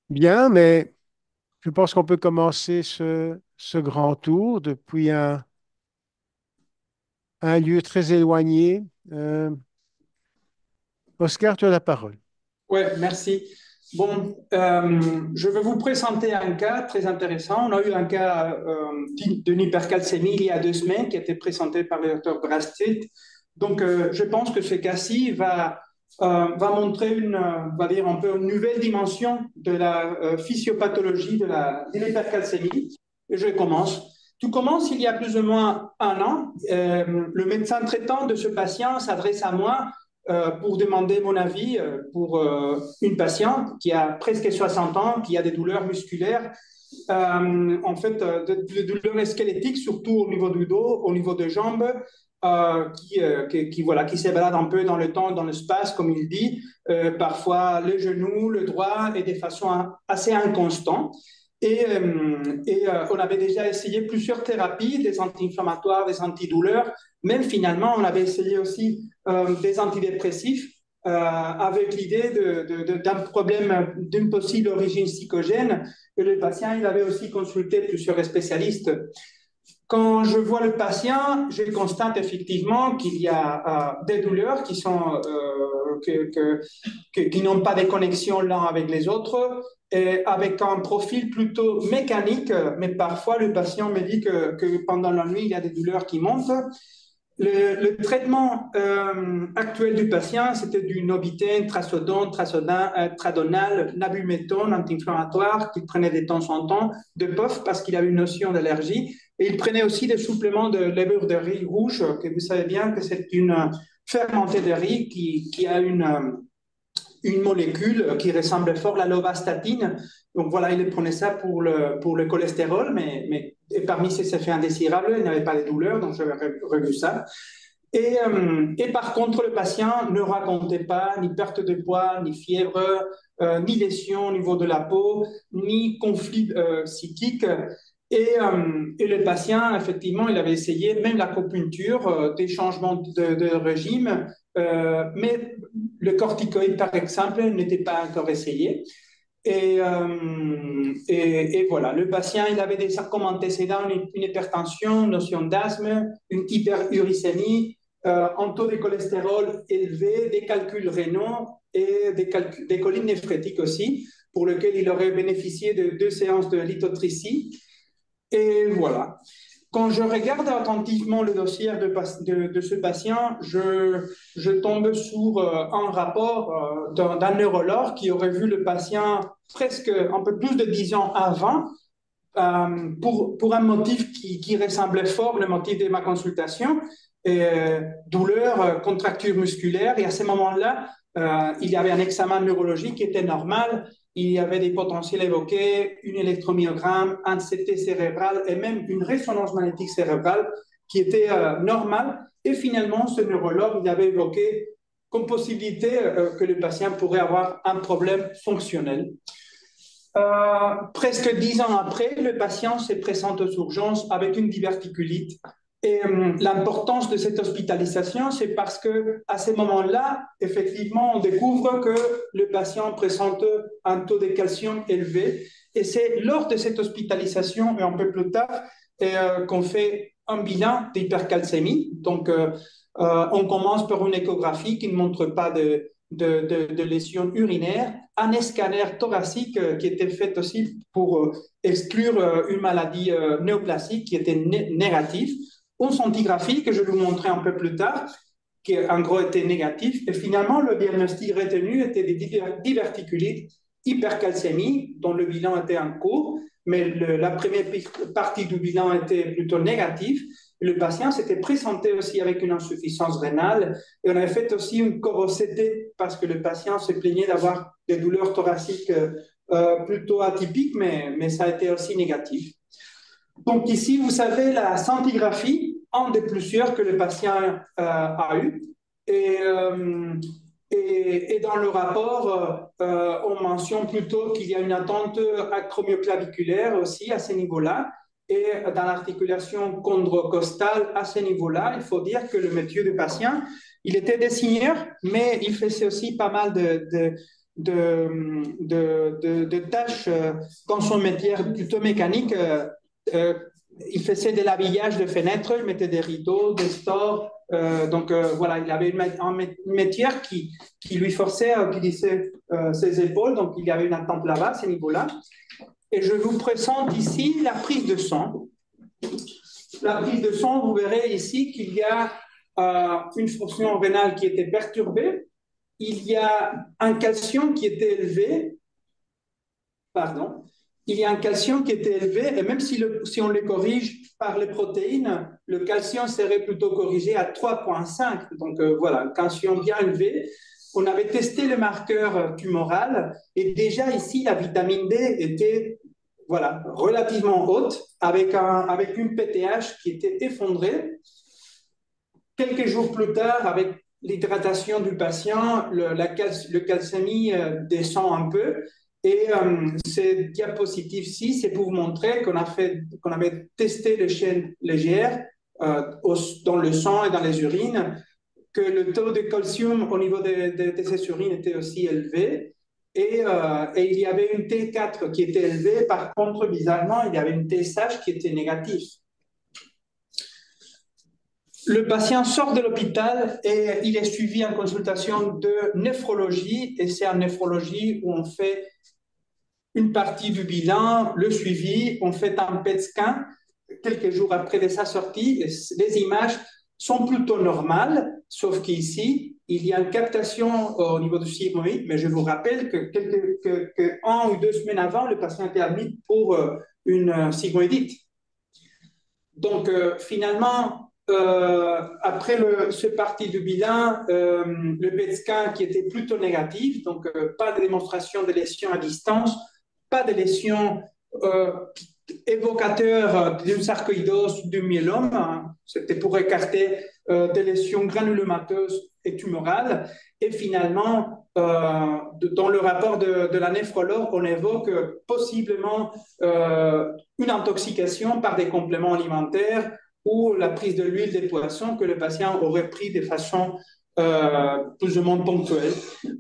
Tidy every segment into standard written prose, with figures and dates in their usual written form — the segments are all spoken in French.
Bien, mais je pense qu'on peut commencer ce grand tour depuis un lieu très éloigné. Euh, Oscar, tu as la parole. Oui, merci. Bon, je vais vous présenter un cas très intéressant. On a eu un cas d'une hypercalcémie il y a 2 semaines qui a été présenté par le docteur Brastit. Donc, je pense que ce cas-ci va montrer on va dire un peu une nouvelle dimension de la physiopathologie de l'hypercalcémie. Et je commence. Tout commence il y a plus ou moins un an. Le médecin traitant de ce patient s'adresse à moi pour demander mon avis pour une patiente qui a presque 60 ans, qui a des douleurs musculaires, en fait, des douleurs squelettiques, surtout au niveau du dos, au niveau des jambes, voilà, qui se balade un peu dans le temps, dans l'espace, comme il dit, parfois le genou, le droit, et de façon assez inconstante. On avait déjà essayé plusieurs thérapies, des anti-inflammatoires, des antidouleurs. Même finalement, on avait essayé aussi des antidépressifs avec l'idée d'un problème d'une possible origine psychogène. Et le patient, il avait aussi consulté plusieurs spécialistes. Quand je vois le patient, je constate effectivement qu'il y a des douleurs qui sont qui n'ont pas de connexion l'un avec les autres, et avec un profil plutôt mécanique, mais parfois le patient me dit que pendant la nuit, il y a des douleurs qui montent. Le traitement actuel du patient, c'était du Novocaine, Trazodone, Tradonal, Nabuméthone, anti-inflammatoire, qu'il prenait de temps en temps, de POF parce qu'il avait une notion d'allergie. Et il prenait aussi des suppléments de levure de riz rouge, que vous savez bien que c'est une fermentée de riz qui a une molécule qui ressemble fort à la lovastatine. Donc voilà, il prenait ça pour le cholestérol, et parmi ces effets indésirables, il n'avait pas de douleur, donc j'avais revu ça. Et par contre, le patient ne racontait pas ni perte de poids, ni fièvre, ni lésion au niveau de la peau, ni conflit psychique. Et le patient, effectivement, il avait essayé même l'acupuncture, des changements de régime, mais le corticoïde, par exemple, n'était pas encore essayé. Et voilà, le patient, il avait déjà comme antécédent une hypertension, notion d'asthme, une hyperuricémie, un taux de cholestérol élevé, des calculs rénaux et des collines néphrétiques aussi, pour lesquels il aurait bénéficié de 2 séances de lithotricie. Et voilà. Quand je regarde attentivement le dossier de ce patient, je tombe sur un rapport d'un neurologue qui aurait vu le patient presque un peu plus de 10 ans avant, pour un motif qui ressemblait fort le motif de ma consultation, douleur, contracture musculaire. Et à ce moment-là, il y avait un examen neurologique qui était normal. Il y avait des potentiels évoqués, une électromyogramme, un CT cérébral et même une résonance magnétique cérébrale qui était normale. Et finalement, ce neurologue il avait évoqué comme possibilité que le patient pourrait avoir un problème fonctionnel. Presque 10 ans après, le patient se présente aux urgences avec une diverticulite. Et l'importance de cette hospitalisation, c'est parce que à ce moment-là, effectivement, on découvre que le patient présente un taux de calcium élevé. Et c'est lors de cette hospitalisation, et un peu plus tard, qu'on fait un bilan d'hypercalcémie. Donc, on commence par une échographie qui ne montre pas de lésions urinaires, un scanner thoracique qui était fait aussi pour exclure une maladie néoplastique qui était négative, une scintigraphie que je vais vous montrer un peu plus tard, qui en gros était négatif. Et finalement, le diagnostic retenu était des diverticulites, hypercalcémie, dont le bilan était en cours, mais la première partie du bilan était plutôt négative. Le patient s'était présenté aussi avec une insuffisance rénale et on avait fait aussi une corosité parce que le patient se plaignait d'avoir des douleurs thoraciques plutôt atypiques, mais ça a été aussi négatif. Donc ici, vous savez, la scintigraphie, un des plusieurs que le patient a eu. Et, euh, et dans le rapport, on mentionne plutôt qu'il y a une attente acromioclaviculaire aussi à ce niveau-là. Et dans l'articulation chondrocostale à ce niveau-là, il faut dire que le métier du patient, il était dessinateur, mais il faisait aussi pas mal de tâches dans son métier plutôt mécanique. Il faisait de l'habillage de fenêtres, il mettait des rideaux, des stores. Voilà, il avait un métier qui lui forçait à utiliser ses épaules, donc il y avait une attente là-bas, à ce niveau-là. Et je vous présente ici la prise de sang. La prise de sang, vous verrez ici qu'il y a une fonction rénale qui était perturbée, il y a un calcium qui était élevé, pardon, il y a un calcium qui était élevé, et même si on le corrige par les protéines, le calcium serait plutôt corrigé à 3,5. Donc voilà, calcium bien élevé. On avait testé le marqueur tumoral, et déjà ici, la vitamine D était voilà, relativement haute, avec une PTH qui était effondrée. Quelques jours plus tard, avec l'hydratation du patient, le calcémie descend un peu. Et ces diapositives-ci, c'est pour vous montrer qu'on avait testé les chaînes légères dans le sang et dans les urines, que le taux de calcium au niveau de ces urines était aussi élevé. Et il y avait une T4 qui était élevée. Par contre, bizarrement, il y avait une TSH qui était négative. Le patient sort de l'hôpital et il est suivi en consultation de néphrologie. Et c'est en néphrologie où on fait une partie du bilan, le suivi, on fait un PET scan quelques jours après de sa sortie. Les images sont plutôt normales, sauf qu'ici, il y a une captation au niveau du sigmoïde, mais je vous rappelle que 1 ou 2 semaines avant, le patient était admis pour une sigmoïdite. Donc, finalement, après ce parti du bilan, le PET scan qui était plutôt négatif, donc pas de démonstration de lésions à distance, pas de lésions évocateurs d'une sarcoïdose, du myélome. Hein. C'était pour écarter des lésions granulomateuses et tumorales. Et finalement, dans le rapport de la néphrologue, on évoque possiblement une intoxication par des compléments alimentaires ou la prise de l'huile des poissons que le patient aurait pris de façon plus ou moins ponctuelle.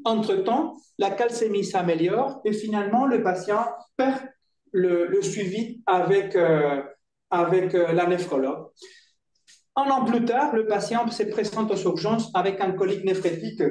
Entre-temps, la calcémie s'améliore et finalement, le patient perd le suivi avec la néphrologue. Un an plus tard, le patient se présente aux urgences avec un colique néphrétique.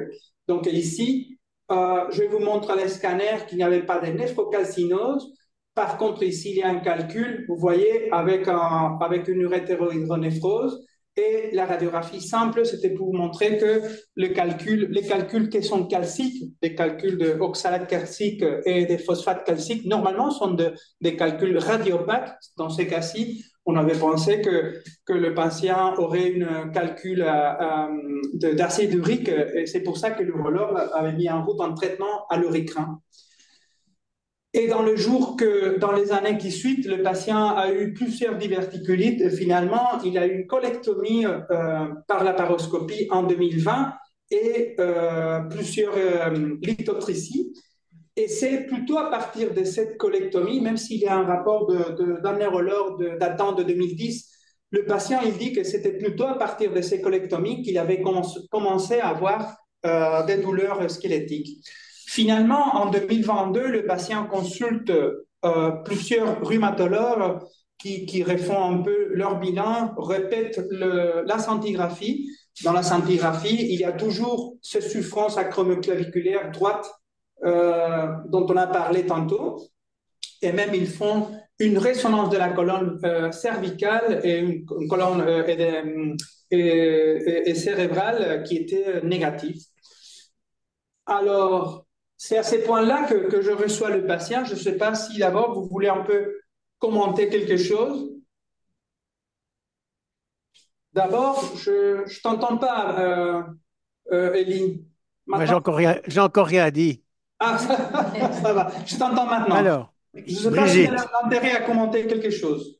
Donc ici, je vous montre à l'escanner qu'il n'y avait pas de néphrocalcinose. Par contre, ici, il y a un calcul, vous voyez, avec une urétérohydronéphrose. Et la radiographie simple, c'était pour vous montrer que les calculs qui sont calciques, les calculs de oxalate calcique et des phosphates calciques, normalement sont des calculs radiopaques. Dans ces cas-ci, on avait pensé que le patient aurait un calcul d'acide urique, et c'est pour ça que l'urologue avait mis en route un traitement à l'uricrin. Et dans les années qui suivent, le patient a eu plusieurs diverticulites. Et finalement, il a eu une colectomie par laparoscopie en 2020 et plusieurs lithotricies. Et c'est plutôt à partir de cette colectomie, même s'il y a un rapport d'un neurologue datant de 2010, le patient il dit que c'était plutôt à partir de ces colectomies qu'il avait commencé à avoir des douleurs squelettiques. Finalement, en 2022, le patient consulte plusieurs rhumatologues qui refont un peu leur bilan, répètent la scintigraphie. Dans la scintigraphie, il y a toujours cette souffrance acromio-claviculaire droite dont on a parlé tantôt. Et même, ils font une résonance de la colonne cervicale et une colonne et cérébrale qui était négative. Alors, c'est à ces points-là que je reçois le patient. Je ne sais pas si d'abord vous voulez un peu commenter quelque chose. D'abord, je ne t'entends pas, Elie. Moi, j'ai encore rien dit. Ah, ça va. Je t'entends maintenant. Alors, Je ne sais pas si tu Brigitte, as intérêt à commenter quelque chose.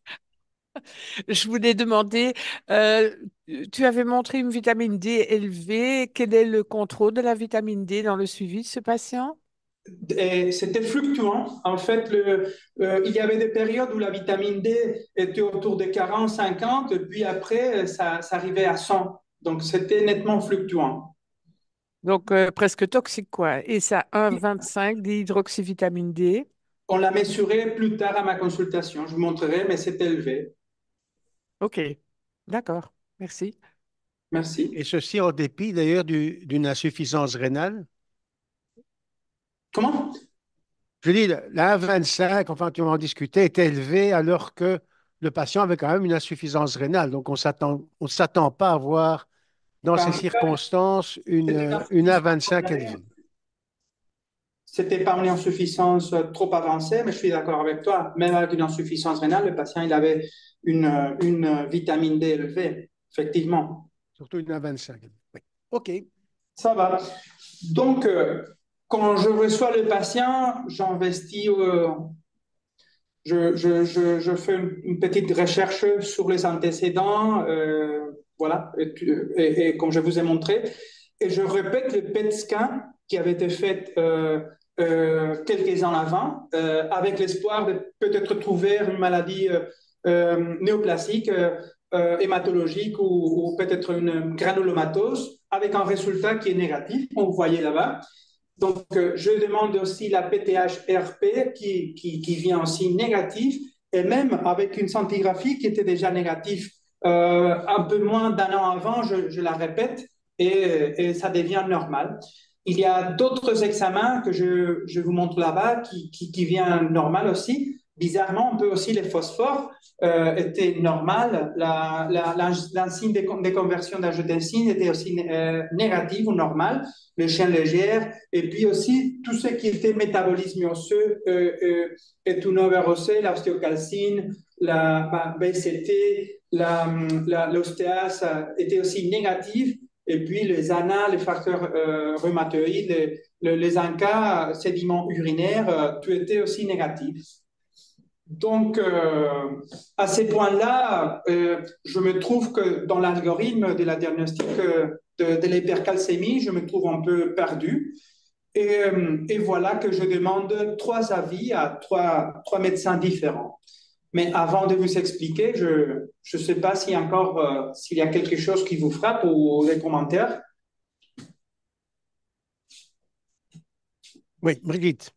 Je voulais demander, euh, tu avais montré une vitamine D élevée. Quel est le contrôle de la vitamine D dans le suivi de ce patient? C'était fluctuant. En fait, il y avait des périodes où la vitamine D était autour de 40, 50, puis après, ça arrivait à 100. Donc, c'était nettement fluctuant. Donc, presque toxique, quoi. Et ça, 1,25 d'hydroxyvitamine D. On l'a mesuré plus tard à ma consultation. Je vous montrerai, mais c'est élevé. OK. D'accord. Merci. Merci. Et ceci en dépit d'ailleurs d'une insuffisance rénale. Comment? Je dis, la 25, enfin, tu en discutais, est élevé alors que le patient avait quand même une insuffisance rénale. Donc, on s'attend pas à voir dans ces Ben, circonstances c'était une l'insuffisance A25 rénale. élevée. C'était pas une insuffisance trop avancée, mais je suis d'accord avec toi. Même avec une insuffisance rénale, le patient il avait une vitamine D élevée, effectivement. Surtout une A25. Oui. OK. Ça va. Donc, quand je reçois le patient, j'investis, je fais une petite recherche sur les antécédents, voilà, et comme je vous ai montré, et je répète le PET scan qui avait été fait quelques ans avant, avec l'espoir de peut-être trouver une maladie néoplasique, hématologique ou peut-être une granulomatose, avec un résultat qui est négatif, comme vous voyez là-bas. Donc, je demande aussi la PTH-RP qui vient aussi négatif, et même avec une scintigraphie qui était déjà négative un peu moins d'un an avant, je la répète, et ça devient normal. Il y a d'autres examens que je vous montre là-bas qui viennent normal aussi. Bizarrement, on peut aussi les phosphores étaient normales. L'enzyme de conversion d'angiotensine était aussi négative ou normale. Le chien légère, et puis aussi tout ce qui était métabolisme osseux, et tout osseux, l'ostéocalcine, la BCT, l'ostéase était aussi négative. Et puis les ANA, les facteurs rhumatoïdes, les ANCA, sédiments urinaires, tout était aussi négatif. Donc, à ces points-là, je me trouve que dans l'algorithme de la diagnostic de l'hypercalcémie, je me trouve un peu perdu. Et voilà que je demande trois avis à trois médecins différents. Mais avant de vous expliquer, je ne sais pas s'il y a encore s'il y a quelque chose qui vous frappe ou des commentaires. Oui, Brigitte.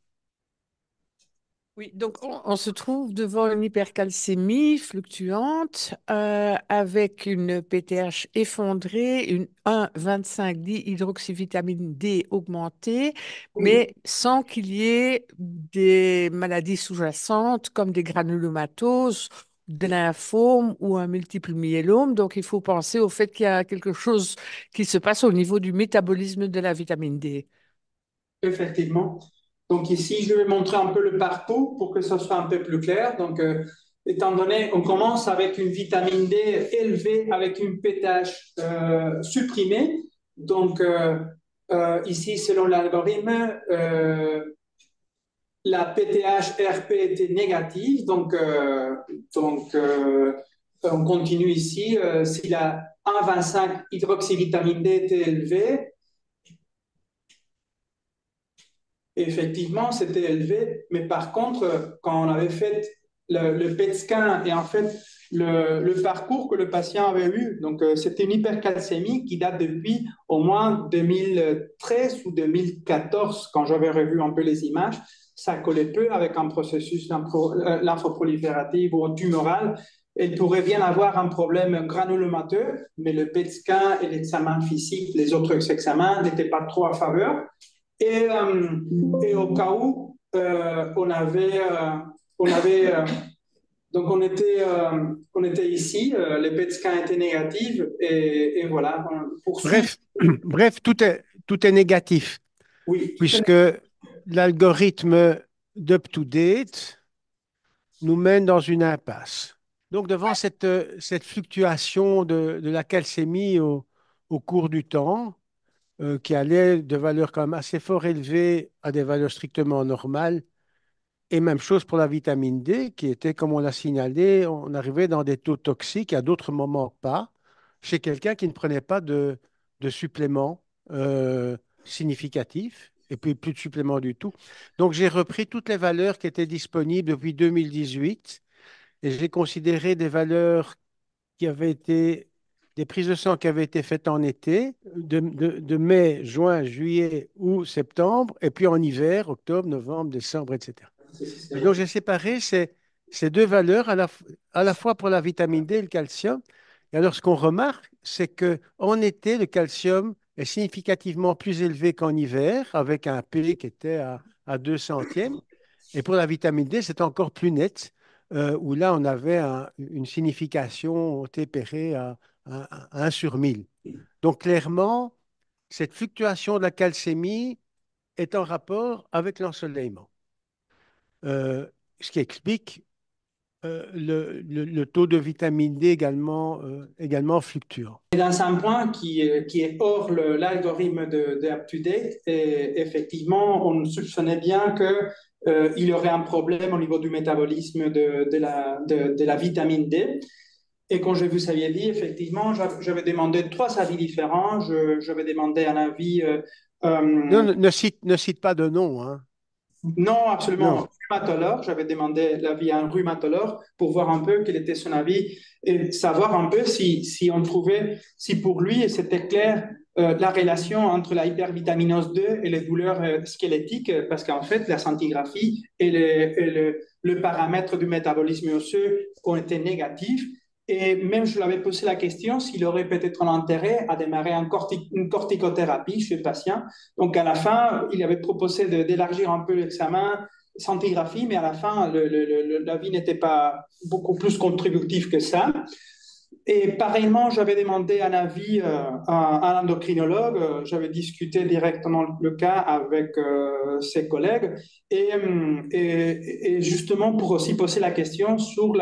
Oui, donc on se trouve devant une hypercalcémie fluctuante avec une PTH effondrée, une 1,25 dihydroxyvitamine D augmentée, Oui, mais sans qu'il y ait des maladies sous-jacentes comme des granulomatoses, des lymphomes ou un multiple myélome. Donc il faut penser au fait qu'il y a quelque chose qui se passe au niveau du métabolisme de la vitamine D. effectivement. Donc ici, je vais montrer un peu le parcours pour que ce soit un peu plus clair. Donc, étant donné, on commence avec une vitamine D élevée avec une PTH supprimée. Donc, ici, selon l'algorithme, la PTH-RP était négative. Donc, on continue ici. Si la 1,25 hydroxyvitamine D était élevée, effectivement, c'était élevé, mais par contre, quand on avait fait le PET scan et en fait le parcours que le patient avait eu, donc c'était une hypercalcémie qui date depuis au moins 2013 ou 2014, quand j'avais revu un peu les images, ça collait peu avec un processus lymphoprolifératif ou tumoral. Il pourrait bien avoir un problème granulomateux, mais le PET scan et l'examen physique, les autres examens n'étaient pas trop à faveur. Et au cas où, donc on était ici, les PET scans étaient négatifs et voilà, on poursuit. Bref, bref, tout est négatif, Oui, tout est puisque l'algorithme d'Up-to-date nous mène dans une impasse. Donc, devant cette fluctuation de la calcémie au cours du temps, qui allait de valeurs quand même assez fort élevées à des valeurs strictement normales, et même chose pour la vitamine D, qui était, comme on l'a signalé, on arrivait dans des taux toxiques, à d'autres moments pas, chez quelqu'un qui ne prenait pas de suppléments significatifs, et puis plus de suppléments du tout. Donc j'ai repris toutes les valeurs qui étaient disponibles depuis 2018, et j'ai considéré des valeurs qui avaient été des prises de sang qui avaient été faites en été, de mai, juin, juillet ou septembre, et puis en hiver, octobre, novembre, décembre, etc. Et donc, j'ai séparé ces deux valeurs à la fois pour la vitamine D et le calcium. Et alors, ce qu'on remarque, c'est qu'en été, le calcium est significativement plus élevé qu'en hiver, avec un P qui était à 2 centièmes. Et pour la vitamine D, c'est encore plus net, où là, on avait une signification tempérée à 1 sur 1000. Donc, clairement, cette fluctuation de la calcémie est en rapport avec l'ensoleillement, euh, ce qui explique le taux de vitamine D également fluctuant. Et dans un point qui est hors l'algorithme de UpToDate, et effectivement, on soupçonnait bien que, il y aurait un problème au niveau du métabolisme de la vitamine D. Et quand je vous avais dit, effectivement, j'avais demandé trois avis différents. J'avais demandé un avis Non, euh, ne cite pas de nom, hein. non, absolument. Non. Rhumatologue, j'avais demandé l'avis à un rhumatologue pour voir un peu quel était son avis et savoir un peu si on trouvait, si pour lui c'était clair, la relation entre la hypervitaminose 2 et les douleurs squelettiques, parce qu'en fait, la scintigraphie le paramètre du métabolisme osseux ont été négatifs. Et même je lui avais posé la question s'il aurait peut-être un intérêt à démarrer une corticothérapie chez le patient. Donc, à la fin, il avait proposé d'élargir un peu l'examen, scintigraphie, mais à la fin, l'avis n'était pas beaucoup plus contributif que ça. Et pareillement, j'avais demandé un avis à un endocrinologue. J'avais discuté directement le cas avec ses collègues et justement pour aussi poser la question sur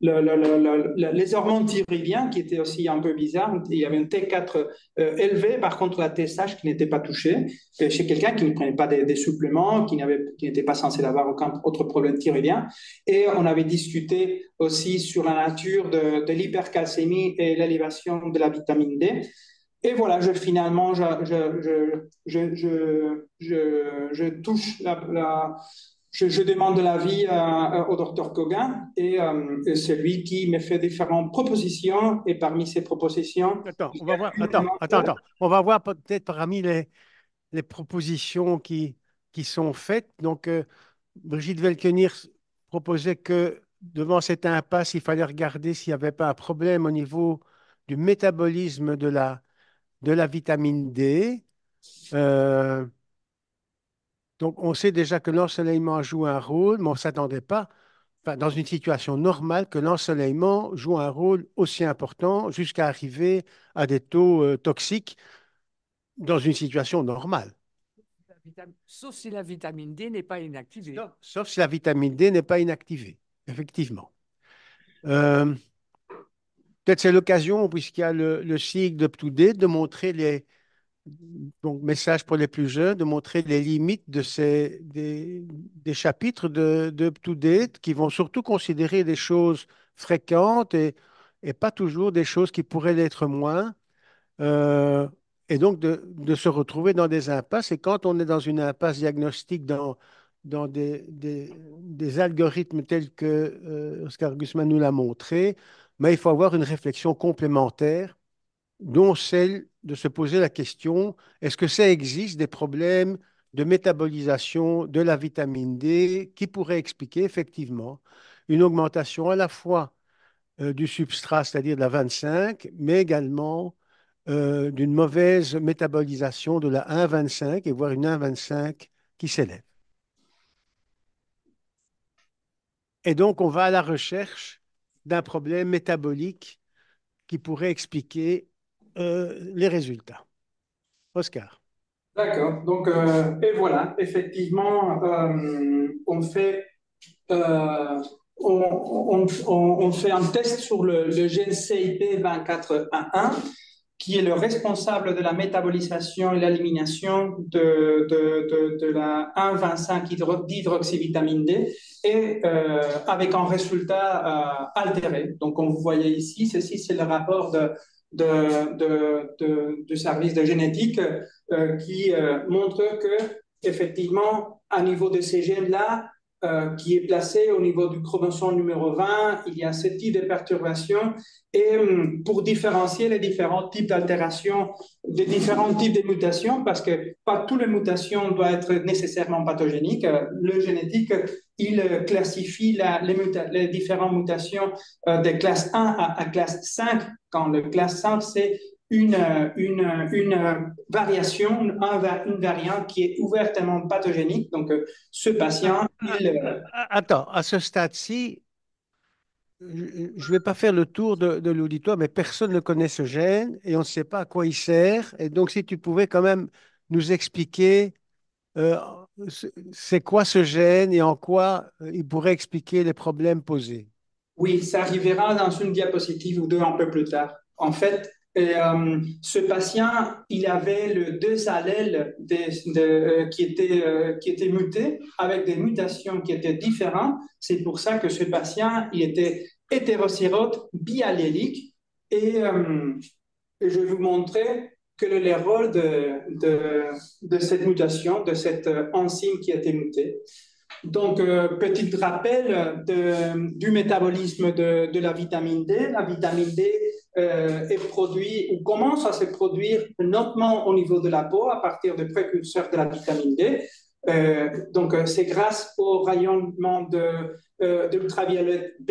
les hormones thyroïdiennes qui étaient aussi un peu bizarres. Il y avait un T4 élevé, par contre la TSH qui n'était pas touchée chez quelqu'un qui ne prenait pas des suppléments, qui n'était pas censé avoir aucun autre problème thyroïdien. Et on avait discuté aussi sur la nature de l'hypercalcémie et l'élévation de la vitamine D. Et voilà, finalement, je touche je demande l'avis au docteur Kogan et c'est lui qui me fait différentes propositions et parmi ces propositions, Attends, il on y va a voir. une Attends, vraiment attends, attends. On va voir peut-être parmi les propositions qui sont faites. Donc, Brigitte Velkenir proposait que devant cette impasse, il fallait regarder s'il n'y avait pas un problème au niveau du métabolisme de la vitamine D. Euh, donc, on sait déjà que l'ensoleillement joue un rôle, mais on ne s'attendait pas, enfin, dans une situation normale, que l'ensoleillement joue un rôle aussi important jusqu'à arriver à des taux toxiques dans une situation normale. Sauf si la vitamine D n'est pas inactivée. Sauf si la vitamine D n'est pas inactivée, effectivement. Euh, Peut-être c'est l'occasion, puisqu'il y a le cycle d'UpToDate, de montrer donc message pour les plus jeunes, de montrer les limites des chapitres de UpToDate qui vont surtout considérer des choses fréquentes et pas toujours des choses qui pourraient l'être moins. Euh, et donc de se retrouver dans des impasses. Et quand on est dans une impasse diagnostique dans des algorithmes tels que Oscar Guzman nous l'a montré, mais il faut avoir une réflexion complémentaire, dont celle de se poser la question, est-ce que ça existe des problèmes de métabolisation de la vitamine D qui pourraient expliquer effectivement une augmentation à la fois du substrat, c'est-à-dire de la 25, mais également d'une mauvaise métabolisation de la 1,25 et voire une 1,25 qui s'élève. Et donc, on va à la recherche d'un problème métabolique qui pourrait expliquer les résultats. Oscar. D'accord. Donc, et voilà, effectivement, euh, on fait un test sur le gène CIP2411 qui est le responsable de la métabolisation et l'élimination de la 1,25 d'hydroxyvitamine D et avec un résultat altéré. Donc, on vous voyez ici, ceci c'est le rapport du service de génétique qui montre que effectivement, à niveau de ces gènes-là, qui est placé au niveau du chromosome numéro 20. Il y a ce type de perturbations. Et pour différencier les différents types d'altérations, les différents types de mutations, parce que pas toutes les mutations doivent être nécessairement pathogéniques, le génétique, il classifie les différentes mutations de classe 1 à classe 5, quand le classe 5, c'est une variation, une variante qui est ouvertement pathogénique. Donc, ce Ah, patient, ah, Attends, à ce stade-ci, je ne vais pas faire le tour de l'auditoire, mais personne ne connaît ce gène et on ne sait pas à quoi il sert. Et donc, si tu pouvais quand même nous expliquer euh, c'est quoi ce gène et en quoi il pourrait expliquer les problèmes posés. oui, ça arrivera dans une diapositive ou deux un peu plus tard. En fait, ce patient, il avait le deux allèles qui étaient mutés avec des mutations qui étaient différentes. C'est pour ça que ce patient, il était hétérozygote biallélique. Et je vais vous montrer quel est le rôle de cette mutation, de cette enzyme qui a été mutée. Donc, petit rappel du métabolisme de la vitamine D. La vitamine D est produite ou commence à se produire notamment au niveau de la peau à partir des précurseurs de la vitamine D. Donc, c'est grâce au rayonnement de l'ultraviolet B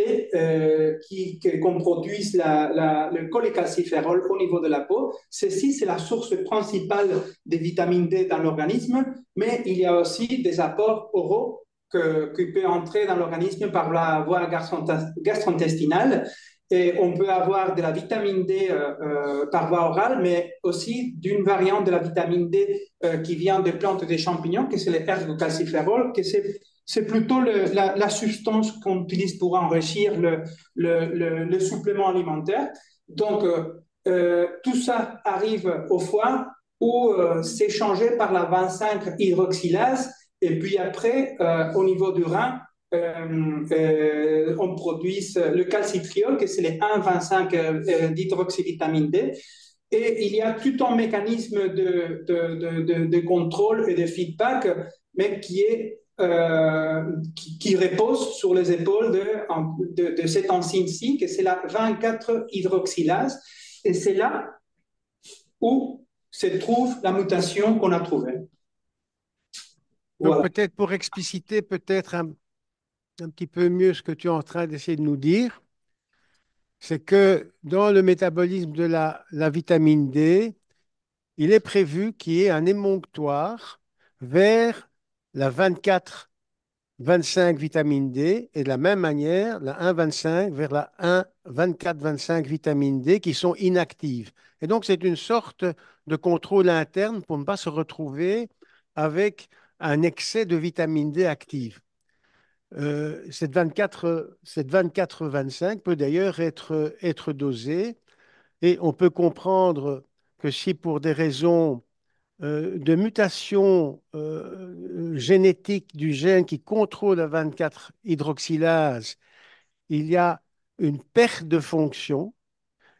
qu'on produise le cholécalciférol au niveau de la peau. Ceci, c'est la source principale des vitamines D dans l'organisme, mais il y a aussi des apports oraux qui peut entrer dans l'organisme par la voie gastro-intestinale. Et on peut avoir de la vitamine D par voie orale, mais aussi d'une variante de la vitamine D qui vient des plantes des champignons, que c'est l'ergocalciférol, que c'est plutôt la substance qu'on utilise pour enrichir le supplément alimentaire. Donc, tout ça arrive au foie où c'est changé par la 25 hydroxylase et puis après, au niveau du rein, on produit le calcitriol, que c'est les 1,25 d'hydroxyvitamine D. Et il y a tout un mécanisme de contrôle et de feedback, mais qui repose sur les épaules de cette enzyme-ci, que c'est la 24 hydroxylase. Et c'est là où se trouve la mutation qu'on a trouvée. Donc Voilà. peut-être pour expliciter peut-être un petit peu mieux ce que tu es en train d'essayer de nous dire, c'est que dans le métabolisme de la vitamine D, il est prévu qu'il y ait un émonctoire vers la 24-25 vitamine D et de la même manière la 1,25 vers la 1,24-25 vitamine D qui sont inactives. Et donc c'est une sorte de contrôle interne pour ne pas se retrouver avec un excès de vitamine D active. Cette 24-25 peut d'ailleurs être dosée et on peut comprendre que si pour des raisons de mutation génétique du gène qui contrôle la 24 hydroxylase, il y a une perte de fonction,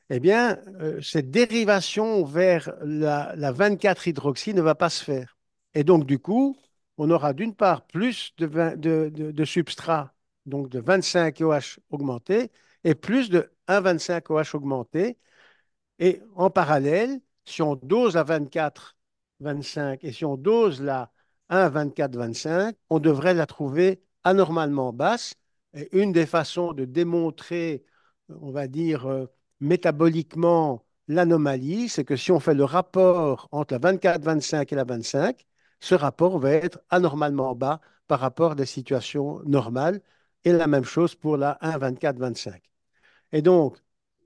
eh bien, cette dérivation vers la 24 hydroxy ne va pas se faire. Et donc, du coup, on aura d'une part plus de substrat, donc de 25 OH augmenté, et plus de 1,25 OH augmenté, et en parallèle, si on dose la 24-25 et si on dose la 1,24-25, on devrait la trouver anormalement basse. Et une des façons de démontrer, on va dire, métaboliquement l'anomalie, c'est que si on fait le rapport entre la 24-25 et la 25, ce rapport va être anormalement bas par rapport à des situations normales. Et la même chose pour la 1,24-25. Et donc,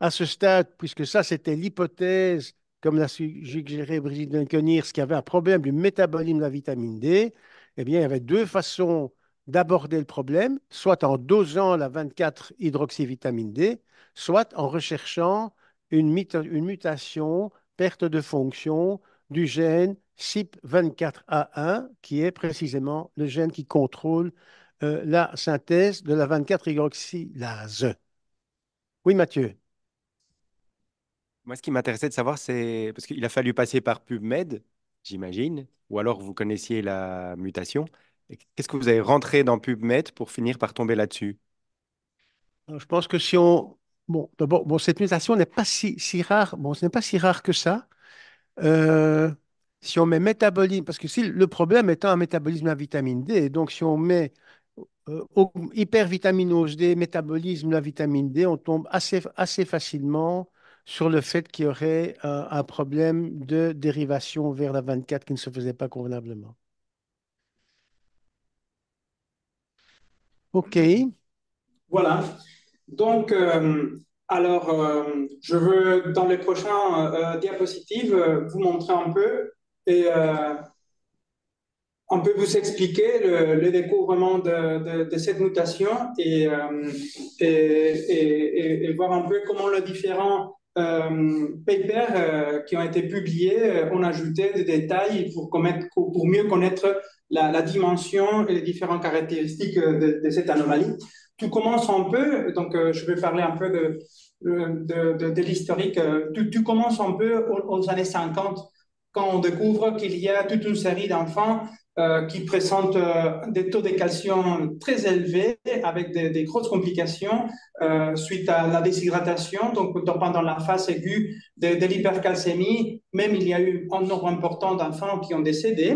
à ce stade, puisque ça, c'était l'hypothèse, comme l'a suggéré Brigitte Duncan-Hirs, qu'il y avait un problème du métabolisme de la vitamine D, eh bien, il y avait deux façons d'aborder le problème, soit en dosant la 24-hydroxyvitamine D, soit en recherchant une mutation, perte de fonction du gène CYP24A1, qui est précisément le gène qui contrôle la synthèse de la 24-hydroxylase. Oui, Mathieu. Moi, ce qui m'intéressait de savoir, c'est parce qu'il a fallu passer par PubMed, j'imagine, ou alors vous connaissiez la mutation. Et qu'est-ce que vous avez rentré dans PubMed pour finir par tomber là-dessus? Alors, je pense que si on... Bon, d'abord, bon, cette mutation n'est pas si rare. Bon, ce n'est pas si rare que ça. Euh, Si on met métabolisme, parce que si le problème étant un métabolisme de la vitamine D, donc si on met hypervitaminose D, métabolisme de la vitamine D, on tombe assez facilement sur le fait qu'il y aurait un problème de dérivation vers la 24 qui ne se faisait pas convenablement. OK. Voilà. Donc, je veux, dans les prochains diapositives, vous montrer un peu et on peut vous expliquer le découvrement de cette mutation et voir un peu comment les différents papers qui ont été publiés ont ajouté des détails pour mieux connaître la dimension et les différentes caractéristiques de cette anomalie. Tout commence un peu, donc je vais parler un peu de l'historique. Tout commence un peu aux années 50 quand on découvre qu'il y a toute une série d'enfants qui présentent des taux de calcium très élevés avec des grosses complications suite à la déshydratation. Donc, pendant la phase aiguë de l'hypercalcémie, même il y a eu un nombre important d'enfants qui ont décédé.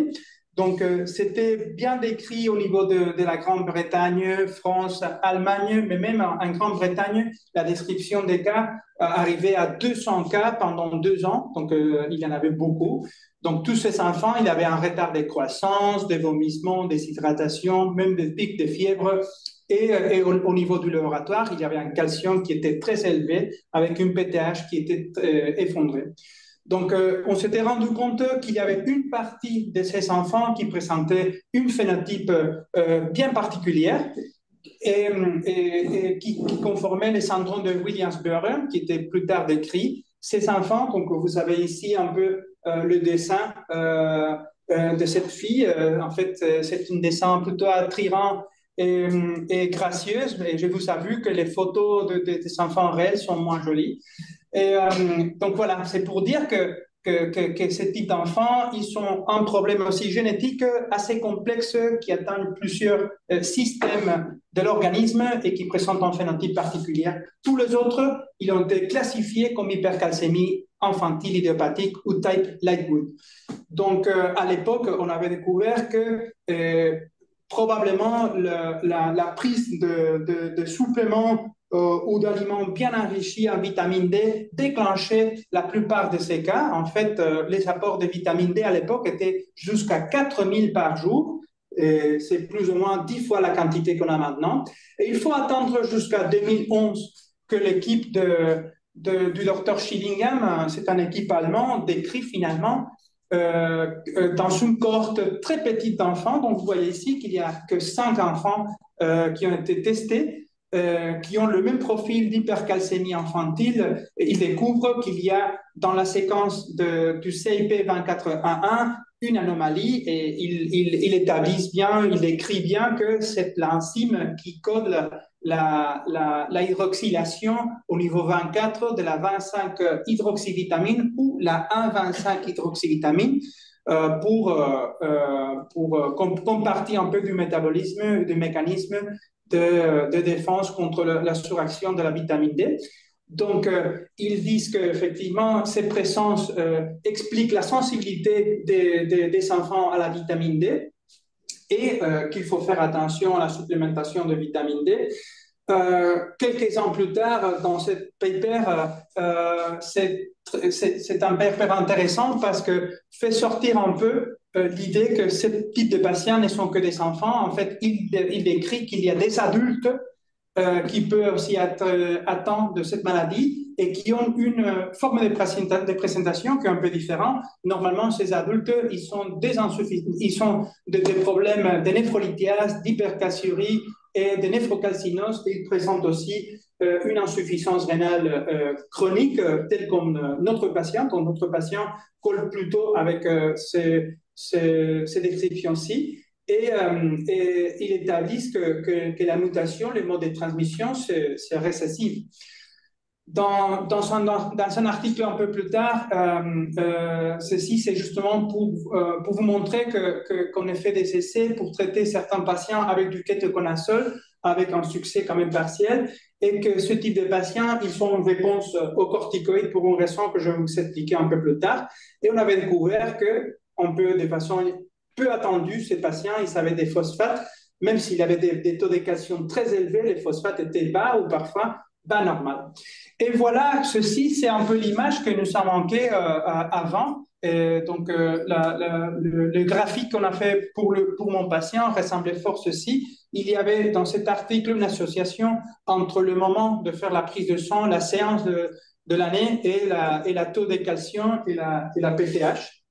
Donc, c'était bien décrit au niveau de la Grande-Bretagne, France, Allemagne, mais même en Grande-Bretagne, la description des cas arrivait à 200 cas pendant 2 ans. Donc, il y en avait beaucoup. Donc, tous ces enfants, ils avaient un retard de croissance, des vomissements, des déshydratation, même des pics de fièvre. Et au niveau du laboratoire, il y avait un calcium qui était très élevé avec une PTH qui était effondrée. Donc, on s'était rendu compte qu'il y avait une partie de ces enfants qui présentaient une phénotype bien particulière et qui conformait les syndromes de Williams-Börre, qui était plus tard décrit. Ces enfants, donc vous avez ici un peu le dessin de cette fille. En fait, c'est un dessin plutôt attirant et gracieuse, mais je vous avoue que les photos des enfants réels sont moins jolies. Et donc voilà, c'est pour dire que ces types d'enfants, ils ont un problème aussi génétique assez complexe qui atteint plusieurs systèmes de l'organisme et qui présentent un phénotype particulier. Tous les autres, ils ont été classifiés comme hypercalcémie infantile idiopathique ou type Lightwood. Donc, à l'époque, on avait découvert que probablement la prise de suppléments ou d'aliments bien enrichis en vitamine D déclenchait la plupart de ces cas. En fait, les apports de vitamine D à l'époque étaient jusqu'à 4000 par jour. C'est plus ou moins 10 fois la quantité qu'on a maintenant. Et il faut attendre jusqu'à 2011 que l'équipe du docteur Schillingham, c'est une équipe allemande, décrit finalement dans une cohorte très petite d'enfants. Donc, vous voyez ici qu'il n'y a que 5 enfants qui ont été testés, qui ont le même profil d'hypercalcémie infantile. Et ils découvrent qu'il y a dans la séquence du CIP 2411 une anomalie et ils établissent bien, ils décrivent bien que c'est l'enzyme qui code la hydroxylation au niveau 24 de la 25 hydroxyvitamine ou la 1,25 hydroxyvitamine comme partie un peu du métabolisme, du mécanisme de défense contre la suraction de la vitamine D. Donc, ils disent qu'effectivement, cette présence explique la sensibilité des enfants à la vitamine D et qu'il faut faire attention à la supplémentation de vitamine D. Quelques ans plus tard, dans ce paper, c'est un paper intéressant parce que fait sortir un peu l'idée que ce type de patients ne sont que des enfants. En fait, il décrit qu'il y a des adultes qui peuvent aussi être atteints de cette maladie et qui ont une forme de présentation qui est un peu différente. Normalement, ces adultes, ils ont des problèmes de néphrolithiase, d'hypercalciurie et de néphrocalcinose. Ils présentent aussi une insuffisance rénale chronique, telle comme notre patient. Donc, notre patient colle plutôt avec ces descriptions-ci. Et ils établissent que la mutation, le mode de transmission, c'est récessif. dans un article un peu plus tard, ceci c'est justement pour vous montrer qu'on a fait des essais pour traiter certains patients avec du ketoconazole, avec un succès quand même partiel, et que ce type de patients, ils font une réponse aux corticoïdes pour une raison que je vais vous expliquer un peu plus tard. Et on avait découvert qu'on peut, de façon peu attendue, ces patients, ils avaient des phosphates, même s'il avait des taux de calcium très élevés, les phosphates étaient bas ou parfois bas normal. Et voilà, ceci, c'est un peu l'image que nous avons manqué avant. Et donc, le graphique qu'on a fait pour mon patient ressemblait fort ceci. Il y avait dans cet article une association entre le moment de faire la prise de sang, la séance de l'année et la taux de calcium et la PTH.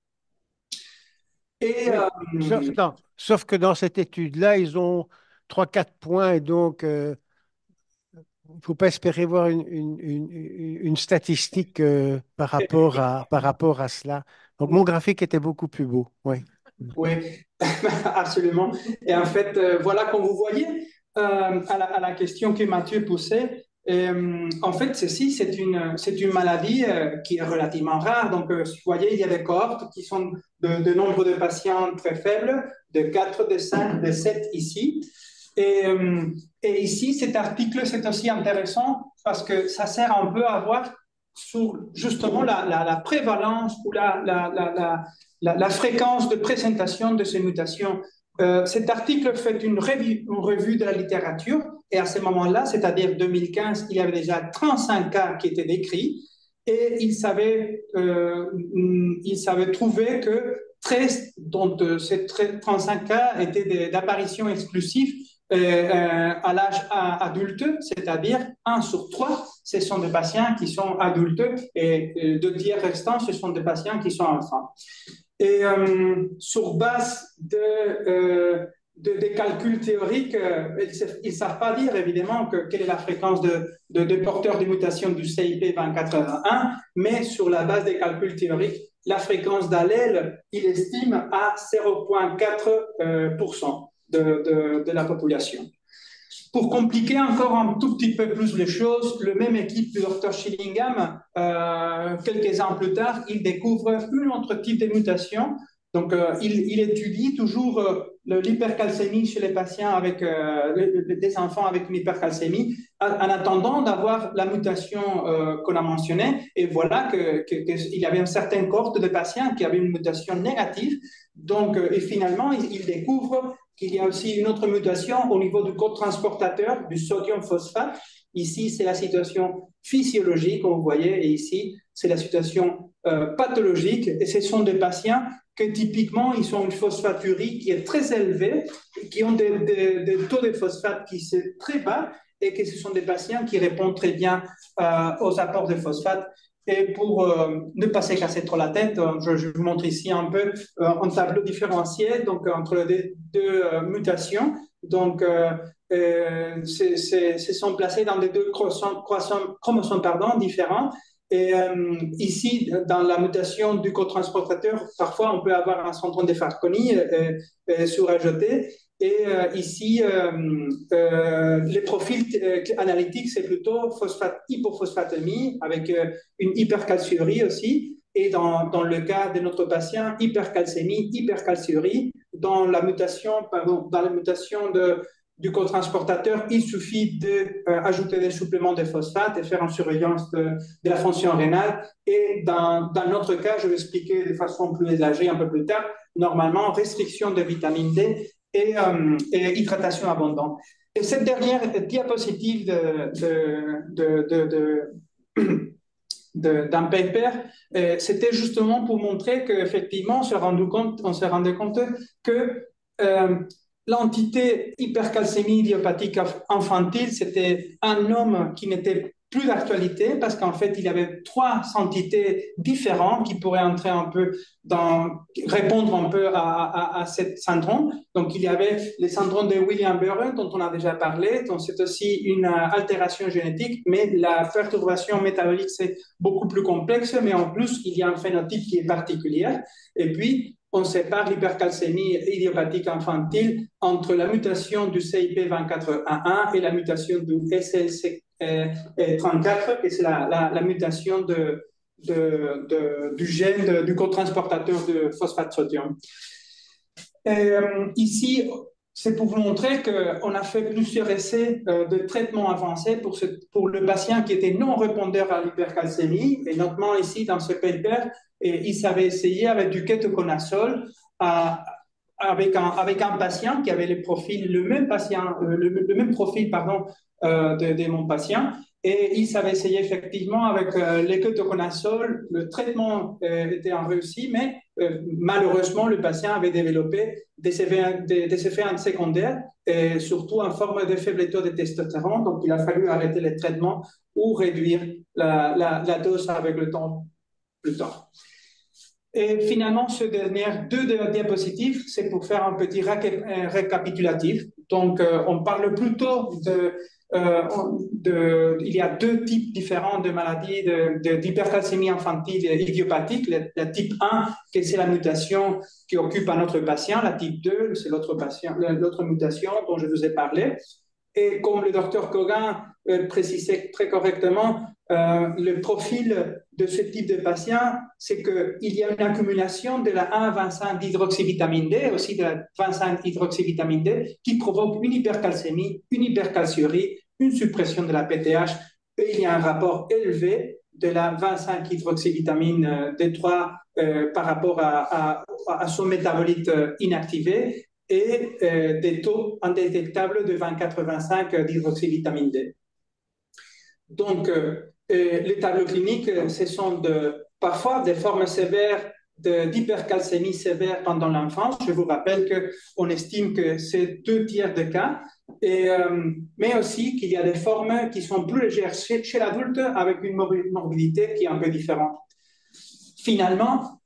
Et, Oui. Attends, sauf que dans cette étude-là, ils ont trois, quatre points et donc il ne faut pas espérer voir une statistique par rapport à cela. Donc mon graphique était beaucoup plus beau. Oui. oui, absolument. Et en fait, voilà, comme vous voyez, à la question que Mathieu posait, en fait, ceci, c'est une maladie qui est relativement rare. Donc, vous voyez, il y a des cohortes qui sont de nombre de patients très faibles, de 4, de 5, de 7 ici. Et, et ici, cet article, c'est aussi intéressant parce que ça sert un peu à voir sur justement la prévalence ou la fréquence de présentation de ces mutations. Cet article fait une revue de la littérature et à ce moment-là, c'est-à-dire 2015, il y avait déjà 35 cas qui étaient décrits et il savait trouver que 13 dont ces 35 cas étaient d'apparition exclusive à l'âge adulte, c'est-à-dire 1 sur 3, ce sont des patients qui sont adultes et 2 tiers restants, ce sont des patients qui sont enfants. Et sur base des calculs théoriques, ils ne savent pas dire évidemment quelle est la fréquence de porteurs de mutation du CIP 24R1, mais sur la base des calculs théoriques, la fréquence d'allèle, il estime à 0,4% de la population. Pour compliquer encore un tout petit peu plus les choses, le même équipe du Dr Schillingham, quelques ans plus tard, il découvre un autre type de mutation. Donc, il étudie toujours l'hypercalcémie chez les patients avec des enfants avec une hypercalcémie, en attendant d'avoir la mutation qu'on a mentionnée. Et voilà qu'il y avait une certaine cohorte de patients qui avaient une mutation négative. Donc, et finalement, il découvre qu'il y a aussi une autre mutation au niveau du cotransportateur du sodium phosphate. Ici, c'est la situation physiologique, comme vous voyez, et ici, c'est la situation pathologique. Et ce sont des patients que typiquement, ils ont une phosphaturie qui est très élevée, qui ont des taux de phosphate qui sont très bas, et que ce sont des patients qui répondent très bien aux apports de phosphate. Et pour ne pas se casser trop la tête, je vous montre ici un peu un tableau différentiel donc, entre les deux mutations. Donc, se sont placés dans des deux chromosomes différents. Et ici, dans la mutation du cotransportateur, parfois on peut avoir un syndrome de Fanconi surajouté. Et ici, les profils analytiques, c'est plutôt hypophosphatémie avec une hypercalciurie aussi. Et dans le cas de notre patient, hypercalcémie, hypercalciurie. Dans la mutation du cotransportateur, il suffit d'ajouter des suppléments de phosphate et faire une surveillance de la fonction rénale. Et dans notre cas, je vais expliquer de façon plus élargie un peu plus tard, normalement, restriction de vitamine D et hydratation abondante. Et cette dernière diapositive d'un paper, c'était justement pour montrer qu'effectivement, on s'est rendu compte que l'entité hypercalcémie idiopathique infantile, c'était un homme qui n'était plus d'actualité parce qu'en fait, il y avait 3 entités différentes qui pourraient entrer un peu répondre un peu à ce syndrome. Donc, il y avait le syndrome de Williams-Börre dont on a déjà parlé. Donc, c'est aussi une altération génétique, mais la perturbation métabolique, c'est beaucoup plus complexe. Mais en plus, il y a un phénotype qui est particulier. Et puis, on sépare l'hypercalcémie idiopathique infantile entre la mutation du CIP24A1 et la mutation du SLC34, et c'est la mutation du gène du cotransportateur de phosphate sodium. Ici, c'est pour vous montrer qu'on a fait plusieurs essais de traitement avancé pour le patient qui était non répondeur à l'hypercalcémie. Et notamment ici, dans ce paper, il s'avait essayé avec du kétoconazole avec un patient qui avait le même profil de mon patient. Et il s'avait essayé effectivement avec les kétoconazole. Le traitement était en réussi, mais malheureusement, le patient avait développé des effets secondaires, et surtout en forme de faible taux de testostérone. Donc, il a fallu arrêter les traitements ou réduire la dose avec le temps plus tard. Et finalement, ces dernières deux diapositives, c'est pour faire un petit récapitulatif. Donc, on parle plutôt il y a deux types différents de maladies d'hypercalcémie infantile idiopathique. La type 1, c'est la mutation qui occupe un autre patient. La type 2, c'est l'autre mutation dont je vous ai parlé. Et comme le docteur Kogan précisait très correctement, le profil de ce type de patient, c'est qu'il y a une accumulation de la 1,25 d'hydroxyvitamine D, aussi de la 25 hydroxyvitamine D, qui provoque une hypercalcémie, une hypercalciurie, une suppression de la PTH, et il y a un rapport élevé de la 25 hydroxyvitamine D3 par rapport à son métabolite inactivé, et des taux indétectables de 20-85 d'hydroxyvitamine D. Donc, les tableaux cliniques, ce sont parfois des formes sévères d'hypercalcémie sévère pendant l'enfance. Je vous rappelle qu'on estime que c'est 2 tiers de cas, mais aussi qu'il y a des formes qui sont plus légères chez l'adulte avec une morbidité qui est un peu différente. Finalement,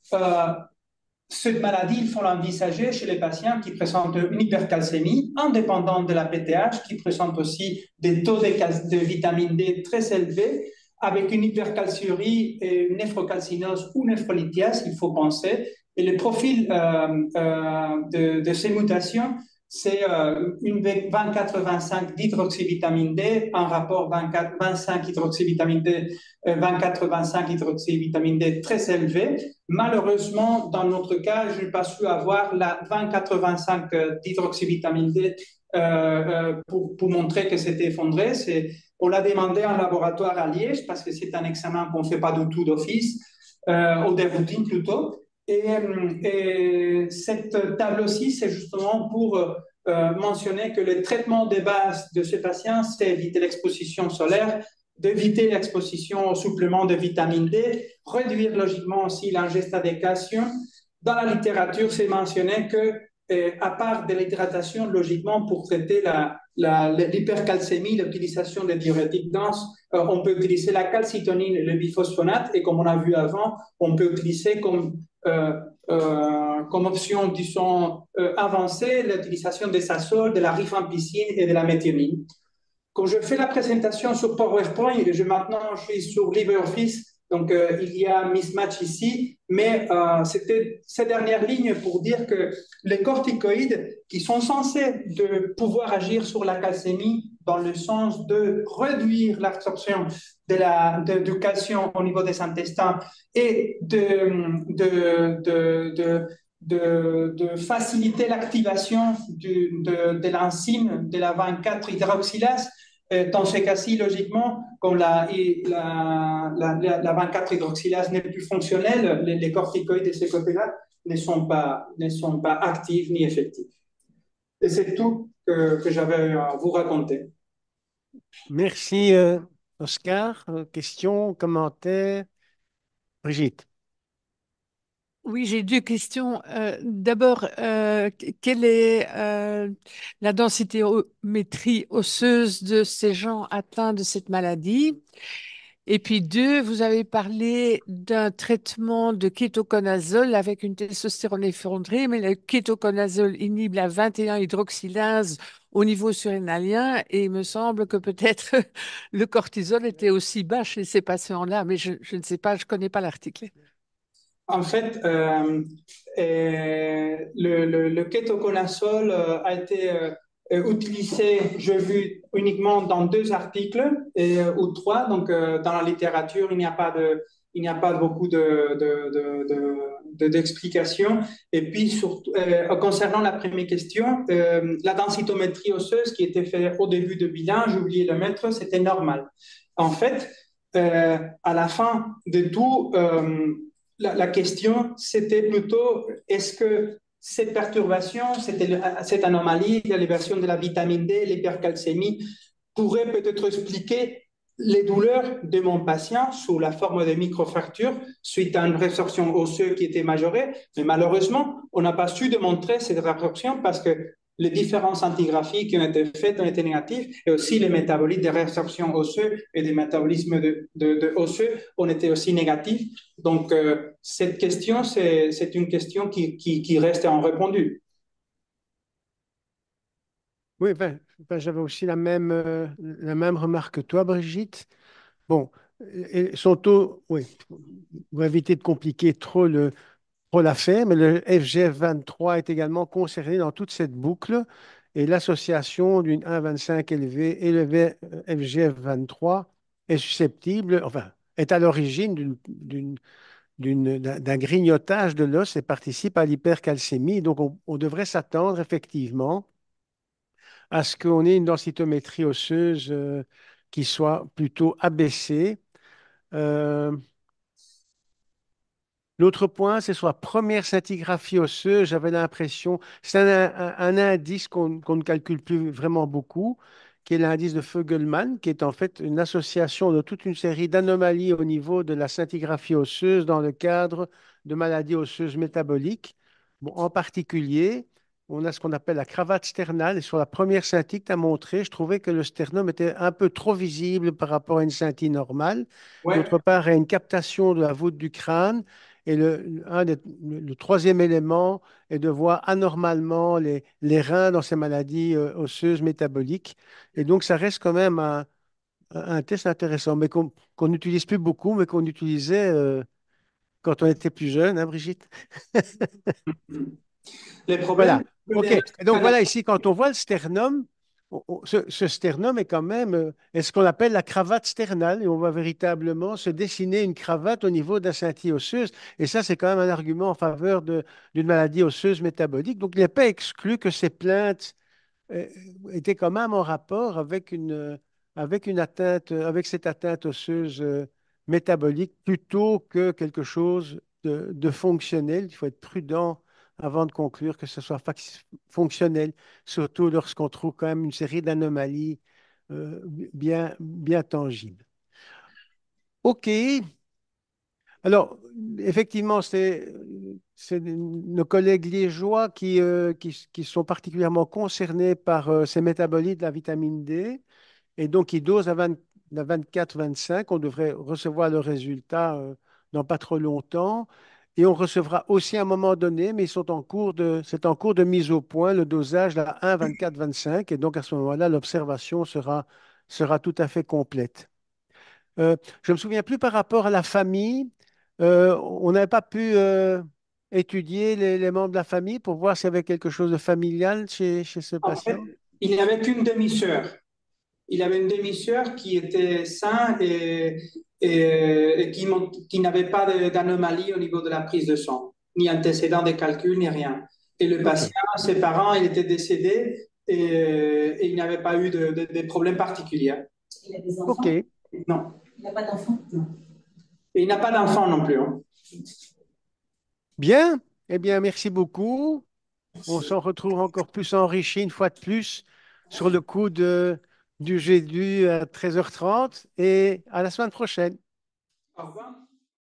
cette maladie, il faut l'envisager chez les patients qui présentent une hypercalcémie indépendante de la PTH, qui présentent aussi des taux de vitamine D très élevés, avec une hypercalciurie et une néphrocalcinose ou néphrolithiase, il faut penser. Et le profil de ces mutations, c'est une 24-25 d'hydroxyvitamine D, un rapport 24-25 hydroxyvitamine D, 24-25 hydroxyvitamine D très élevé. Malheureusement, dans notre cas, je n'ai pas su avoir la 20-85 d'hydroxyvitamine D pour montrer que c'était effondré. On l'a demandé en laboratoire à Liège parce que c'est un examen qu'on ne fait pas du tout d'office, ou de routine plutôt. Et cette table-ci, c'est justement pour mentionner que le traitement de base de ce patient, c'est éviter l'exposition solaire, d'éviter l'exposition au supplément de vitamine D, réduire logiquement aussi l'ingesta de calcium. Dans la littérature, c'est mentionné que, à part de l'hydratation, logiquement, pour traiter l'hypercalcémie, l'utilisation des diurétiques denses, on peut utiliser la calcitonine et le biphosphonate, et comme on a vu avant, on peut utiliser comme option, disons, avancée, l'utilisation des azoles, de la rifampicine et de la méthionine. Quand je fais la présentation sur PowerPoint, maintenant je suis sur LibreOffice, donc il y a un mismatch ici, mais c'était ces dernières lignes pour dire que les corticoïdes qui sont censés pouvoir agir sur la calcémie dans le sens de réduire l'absorption du calcium au niveau des intestins et de faciliter l'activation de l'enzyme de la 24-hydroxylase. Dans ce cas-ci, logiquement, comme la 24-hydroxylase n'est plus fonctionnelle, les corticoïdes de ce côté-là ne sont pas actifs ni effectifs. Et c'est tout que j'avais à vous raconter. Merci, Oscar. Questions, commentaires? Brigitte. Oui, j'ai 2 questions. D'abord, quelle est la densitométrie osseuse de ces gens atteints de cette maladie? Et puis 2, vous avez parlé d'un traitement de kétoconazole avec une testostérone effondrée, mais le kétoconazole inhibe la 21-hydroxylase au niveau surrénalien, et il me semble que peut-être le cortisol était aussi bas chez ces patients-là, mais je ne sais pas, je ne connais pas l'article. En fait, le kétoconazole a été utilisé, j'ai vu, uniquement dans deux articles ou trois. Donc, dans la littérature, il n'y a pas beaucoup d'explications. Et puis, surtout, concernant la première question, la densitométrie osseuse qui était faite au début de bilan, j'ai oublié de le mettre, c'était normal. En fait, à la fin de tout, la question, c'était plutôt est-ce que cette perturbation, cette anomalie, l'élévation de la vitamine D, l'hypercalcémie, pourrait peut-être expliquer les douleurs de mon patient sous la forme de microfractures suite à une résorption osseuse qui était majorée. Mais malheureusement, on n'a pas su démontrer cette résorption parce que les différences antigraphiques qui ont été faites ont été négatives et aussi les métabolites de résorption osseuse et des métabolismes de osseux ont été aussi négatifs. Donc, cette question, c'est une question qui reste en répondue. Oui, j'avais aussi la même remarque que toi, Brigitte. Bon, et son taux, oui, pour éviter de compliquer trop l'affaire, mais le FGF23 est également concerné dans toute cette boucle et l'association d'une 1,25 élevée et le FGF23 est susceptible, enfin, est à l'origine d'un grignotage de l'os et participe à l'hypercalcémie. Donc, on devrait s'attendre effectivement à ce qu'on ait une densitométrie osseuse qui soit plutôt abaissée. Euh, L'autre point, c'est sur la première scintigraphie osseuse, j'avais l'impression, c'est un indice qu'on ne calcule plus vraiment beaucoup, qui est l'indice de Fuggelman, qui est en fait une association de toute une série d'anomalies au niveau de la scintigraphie osseuse dans le cadre de maladies osseuses métaboliques. Bon, en particulier, on a ce qu'on appelle la cravate sternale, et sur la première scintille que tu as montrée, je trouvais que le sternum était un peu trop visible par rapport à une scintille normale. Ouais, D'autre part, il y a une captation de la voûte du crâne. Et le troisième élément est de voir anormalement les reins dans ces maladies osseuses métaboliques. Et donc, ça reste quand même un test intéressant, mais qu'on n'utilise plus beaucoup, mais qu'on utilisait quand on était plus jeune, hein, Brigitte? les problèmes Voilà. que OK. les Et donc, voilà, ici, quand on voit le sternum, ce sternum est quand même est ce qu'on appelle la cravate sternale, et on va véritablement se dessiner une cravate au niveau d'un scintille osseuse. Et ça, c'est quand même un argument en faveur d'une maladie osseuse métabolique. Donc, il n'est pas exclu que ces plaintes euh, était quand même en rapport avec une atteinte, avec cette atteinte osseuse métabolique plutôt que quelque chose de fonctionnel. Il faut être prudent avant de conclure que ce soit fonctionnel, surtout lorsqu'on trouve quand même une série d'anomalies bien tangibles. OK. Alors, effectivement, c'est nos collègues liégeois qui sont particulièrement concernés par ces métabolites de la vitamine D et donc ils dosent à 24-25. On devrait recevoir le résultat dans pas trop longtemps. Et on recevra aussi à un moment donné, mais c'est en cours de mise au point, le dosage à 1, 24, 25. Et donc à ce moment-là, l'observation sera tout à fait complète. Je ne me souviens plus par rapport à la famille. On n'avait pas pu étudier les membres de la famille pour voir s'il y avait quelque chose de familial chez ce En fait, patient. il n'y avait qu'une demi-sœur. Il avait une demi-sœur qui était saine et qui n'avait pas d'anomalie au niveau de la prise de sang, ni antécédent de calcul, ni rien. Et le OK. patient, ses parents, il était décédé et il n'avait pas eu de problème particulier. Il a des enfants? OK. Non. Il n'a pas d'enfants? Non. Et il n'a pas d'enfants non plus, hein. Bien. Eh bien, merci beaucoup. On s'en retrouve encore plus enrichi une fois de plus sur le coup du G du à 13h30 et à la semaine prochaine. Au revoir.